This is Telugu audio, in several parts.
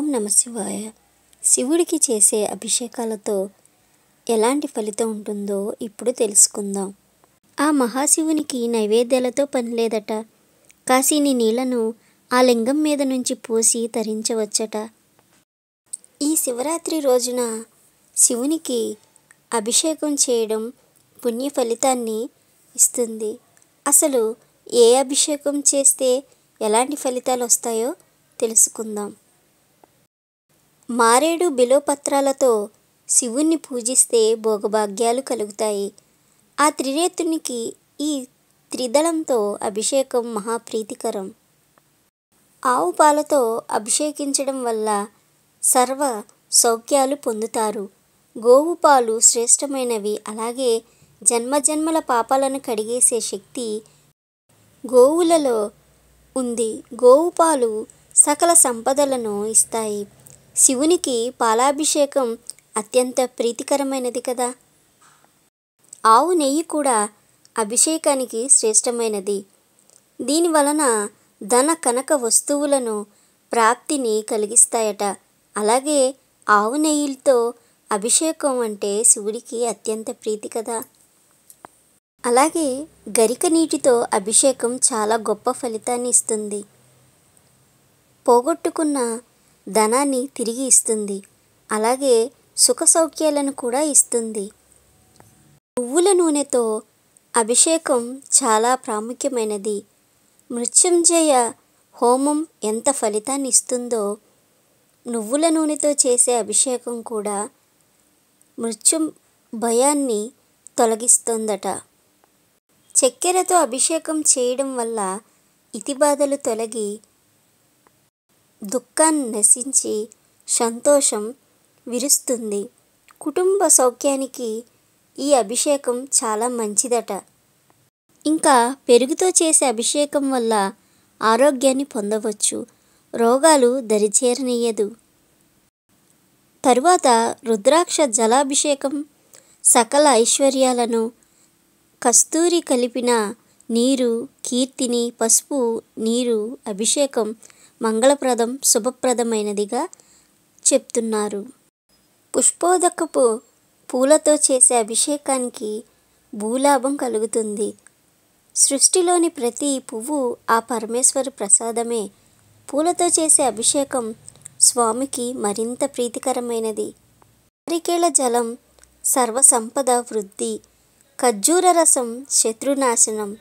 నమ శివాయ. శివుడికి చేసే అభిషేకాలతో ఎలాంటి ఫలితం ఉంటుందో ఇప్పుడు తెలుసుకుందాం. ఆ మహాశివునికి నైవేద్యాలతో పని లేదట. కాసిని నీళ్లను ఆ లింగం మీద నుంచి పోసి తరించవచ్చట. ఈ శివరాత్రి రోజున శివునికి అభిషేకం చేయడం పుణ్య ఫలితాన్ని ఇస్తుంది. అసలు ఏ అభిషేకం చేస్తే ఎలాంటి ఫలితాలు వస్తాయో తెలుసుకుందాం. మారేడు బిల్వపత్రాలతో శివుణ్ణి పూజిస్తే భోగభాగ్యాలు కలుగుతాయి. ఆ త్రినేత్రునికి ఈ త్రిదళంతో అభిషేకం మహాప్రీతికరం. ఆవు పాలతో అభిషేకించడం వల్ల సర్వ సౌఖ్యాలు పొందుతారు. గోవు పాలు శ్రేష్టమైనవి. అలాగే జన్మజన్మల పాపాలను కడిగేసే శక్తి గోవులలో ఉంది. గోవు పాలు సకల సంపదలను ఇస్తాయి. శివునికి పాలాభిషేకం అత్యంత ప్రీతికరమైనది కదా. ఆవు నెయ్యి కూడా అభిషేకానికి శ్రేష్టమైనది. దీని వలన ధన కనక వస్తువులను ప్రాప్తిని కలిగిస్తాయట. అలాగే ఆవు నెయ్యితో అభిషేకం అంటే శివుడికి అత్యంత ప్రీతి కదా. అలాగే గరిక నీటితో అభిషేకం చాలా గొప్ప ఫలితాన్ని ఇస్తుంది. పోగొట్టుకున్న ధనాన్ని తిరిగి ఇస్తుంది. అలాగే సుఖ సౌఖ్యాలను కూడా ఇస్తుంది. నువ్వుల నూనెతో అభిషేకం చాలా ప్రాముఖ్యమైనది. మృత్యుంజయ హోమం ఎంత ఫలితాన్ని ఇస్తుందో నువ్వుల నూనెతో చేసే అభిషేకం కూడా మృత్యు భయాన్ని తొలగిస్తుందట. చక్కెరతో అభిషేకం చేయడం వల్ల ఇతిబాధలు తొలగి దుఃఖాన్ని నశించి సంతోషం విరుస్తుంది. కుటుంబ సౌఖ్యానికి ఈ అభిషేకం చాలా మంచిదట. ఇంకా పెరుగుతో చేసే అభిషేకం వల్ల ఆరోగ్యాన్ని పొందవచ్చు. రోగాలు దరిచేరనీయదు. తరువాత రుద్రాక్ష జలాభిషేకం సకల ఐశ్వర్యాలను, కస్తూరి కలిపిన నీరు, కీర్తిని, పసుపు నీరు అభిషేకం మంగళప్రదం, శుభప్రదమైనదిగా చెప్తున్నారు. పుష్పోదకపు పూలతో చేసే అభిషేకానికి భూలాభం కలుగుతుంది. సృష్టిలోని ప్రతి పువ్వు ఆ పరమేశ్వర ప్రసాదమే. పూలతో చేసే అభిషేకం స్వామికి మరింత ప్రీతికరమైనది. నారికేళ జలం సర్వసంపద వృద్ధి, ఖర్జూర రసం శత్రునాశనం,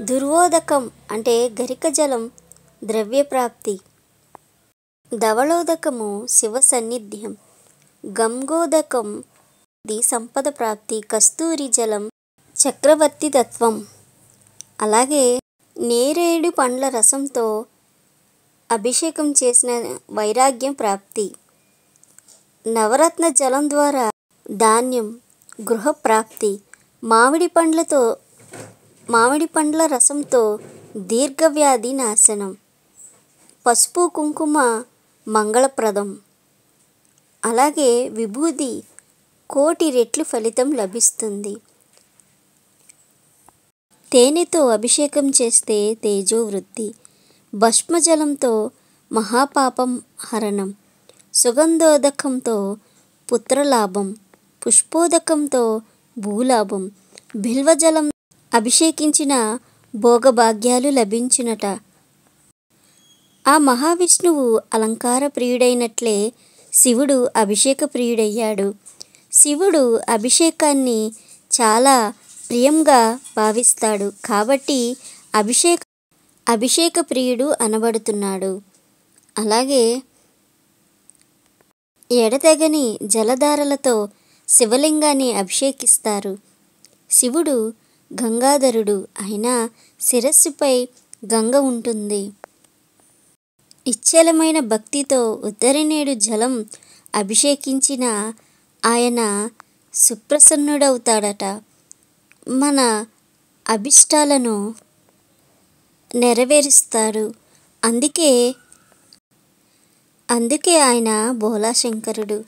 దుర్వోదకం అంటే గరిక జలం ద్రవ్యప్రాప్తి, ధవళోదకము శివ సన్నిధ్యం, గంగోదకం సంపద ప్రాప్తి, కస్తూరి జలం చక్రవర్తి తత్వం. అలాగే నేరేడు పండ్ల రసంతో అభిషేకం చేసిన వైరాగ్యం ప్రాప్తి, నవరత్న జలం ద్వారా ధాన్యం గృహప్రాప్తి, మామిడి పండ్ల రసంతో దీర్ఘవ్యాధి నాశనం, పసుపు కుంకుమ మంగళప్రదం. అలాగే విభూది కోటి రెట్లు ఫలితం లభిస్తుంది. తేనెతో అభిషేకం చేస్తే తేజోవృద్ధి, భస్మజలంతో మహాపాపం హరణం, సుగంధోదకంతో పుత్రలాభం, పుష్పోదకంతో భూలాభం, బిల్వజలం అభిషేకించిన భోగభాగ్యాలు లభించునట. ఆ మహావిష్ణువు అలంకార ప్రియుడైనట్లే శివుడు అభిషేక ప్రియుడయ్యాడు. శివుడు అభిషేకాన్ని చాలా ప్రియంగా భావిస్తాడు. కాబట్టి అభిషేక ప్రియుడు అనబడుతున్నాడు. అలాగే ఎడతెగని జలధారలతో శివలింగాన్ని అభిషేకిస్తారు. శివుడు గంగాధరుడు. అయినా శిరస్సుపై గంగ ఉంటుంది. నిశ్చలమైన భక్తితో ఉత్తరనేడు జలం అభిషేకించిన ఆయన సుప్రసన్నుడవుతాడట. మన అభిష్టాలను నెరవేరుస్తాడు. అందుకే ఆయన భోళాశంకరుడు.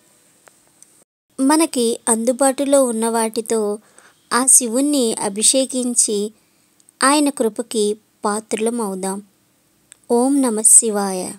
మనకి అందుబాటులో ఉన్న వాటితో ఆ శివుణ్ణి అభిషేకించి ఆయన కృపకి పాత్రులం అవుదాం. ఓం నమ శివాయ.